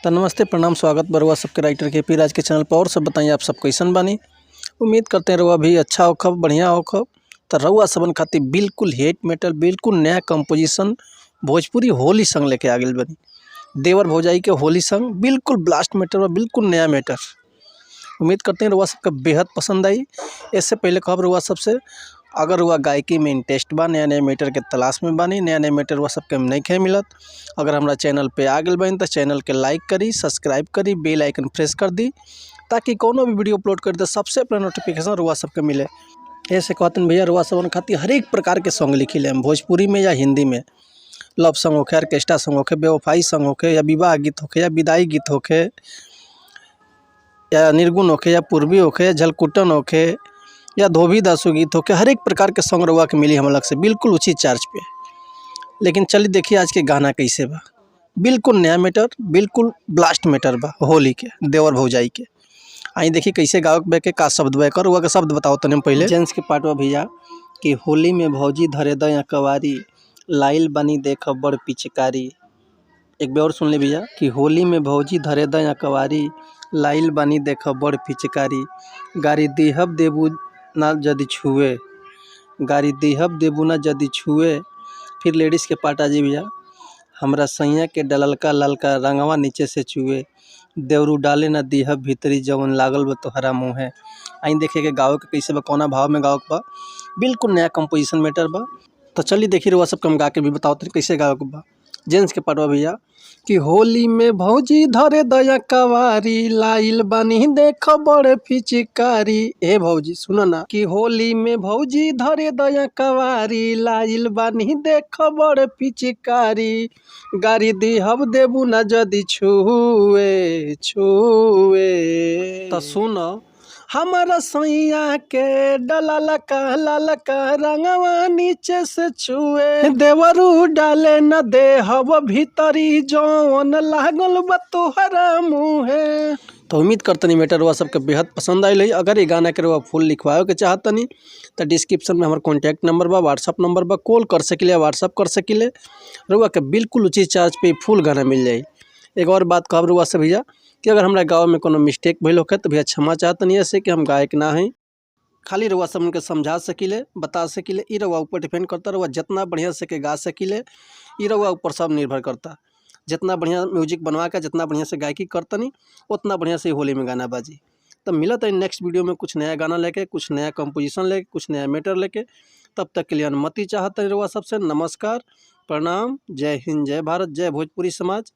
तो नमस्ते प्रणाम स्वागत बरुआ सबके राइटर के पी राज के चैनल पर। और सब बताइए आप सब कैसन बानी। उम्मीद करते हैं रउआ भी अच्छा होखब, बढ़िया होखब। तो रउआ सबन खातिर बिल्कुल हिट मेटल, बिल्कुल नया कंपोजिशन भोजपुरी होली संग लेके आ गइल बनी। देवर भौजाई के होली संग बिल्कुल ब्लास्ट मैटर और बिल्कुल नया मैटर। उम्मीद करते हैं रउआ सबका बेहद पसंद आई। इससे पहले कहब रउआ सबसे, अगर वह गायकी में इंटरेस्ट बा, नया नया मैटर के तलाश में बानी, नया नया मैटर वह सबके नहीं खे मिलत, अगर हमारा चैनल पे आ गए बनी तो चैनल के लाइक करी, सब्सक्राइब करी, बेल आइकन प्रेस कर दी, ताकि कोनो भी वीडियो अपलोड कर दे सबसे पहले नोटिफिकेशन रुआ सबके मिले। ऐसे कहते हैं भैया रुआ सबन खातिर हर एक प्रकार के सॉन्ग लिखी ले, भोजपुरी में या हिंदी में। लव सॉन्ग होखे, ऑर्केस्ट्रा सॉन्ग होखे, बेवफाई सॉन्ग होखे, या विवाह गीत होखे, या विदाई गीत होखे, या निर्गुण होखे, या पूर्वी होखे, या झलकुटन होखे, या धोबी दासू गीत होके, हर एक प्रकार के सॉन्ग रउआ के मिली हम लग से बिल्कुल उचित चार्ज पे। लेकिन चलिए देखिए आज के गाना कैसे बा। बिल्कुल नया मैटर, बिल्कुल ब्लास्ट मैटर बा होली के, देवर भौजाई के। आई देखिए कैसे गावक बे के का शब्द बे कर हुआ के शब्द बताओ तने पहले। जेंट्स के पार्ट बा भैया कि होली में भौजी धरे द या कवारी, लाइल बनी देख बड़ पिचकारी। एक बार और सुन ले भैया कि होली में भौजी धरे द या कवारी, लाइल बनी देख बड़ पिचकारी। गाड़ी देहब देबू ना जदि छुए, गाड़ी देहब देबू ना जदि छुए। फिर लेडीज़ के पार्ट आ जी भैया, हमरा सैया के डललका ललका रंगवा नीचे से छुए, देवरू डाले ना देहब भीतरी जवन लागल बा तोहरा मुँहे। आई देखे के गाँव के कैसे बा, कौना भाव में गाँव के बा, बिल्कुल नया कंपोजिशन मैटर बा। तो चलिए देखिए रउआ सब कम गा के भी बताओ तो कैसे गाँव के बा। जेंट्स के पार्ट बा भैया कि होली में भौजी धरे दया कवारी, लाइल बनी देख बड़े पिचकारी। ए भौजी सुनो ना कि होली में भौजी धरे दया कवारी, लाइल बनी देख बड़े पिचकारी। गाड़ी देहब देबू ना जदि छुए छुए। तो सुनो हमारा सैया के डललका ललका रंगवा नीचे से छुए, देवरू डाले न देहब भीतरी जौन लागल बा तोहरा मुँहे। तो उम्मीद करतनी मैटर हुआ सबके बेहद पसंद आइल है। अगर ये गाना के रुआ फुल लिखवाओ के चाहतनी तो डिस्क्रिप्शन में हमारा कॉन्टैक्ट नंबर बा, व्हाट्सअप नंबर बा, कॉल कर सकिले, व्हाट्सअप कर सकिले। रुआ के बिल्कुल उचित चार्ज पे फुल गाना मिल जाए। एक और बात कहब रुआ से भैया कि अगर हमारा गाँव में कोनो मिस्टेक भइल होखे तो भैया क्षमा चाहतनी, ऐसे कि हम गायक ना हैं, खाली रउआ सब के समझा सकिले, बता सकिले। ई रउआ ऊपर डिपेंड करता, रउआ जितना बढ़िया से के गा सकिले ई रउआ ऊपर सब निर्भर करता। जितना बढ़िया म्यूजिक बनवा के जितना बढ़िया से गायकी करतनी उतना बढ़िया से होली में गाना बाजी। तब मिलत है नेक्स्ट वीडियो में कुछ नया गाना लेके, कुछ नया कंपोजिशन लेके, कुछ नया मैटर लेके। तब तक के लिए अनुमति चाहते हैं रउआ सबसे। नमस्कार, प्रणाम, जय हिंद, जय भारत, जय भोजपुरी समाज।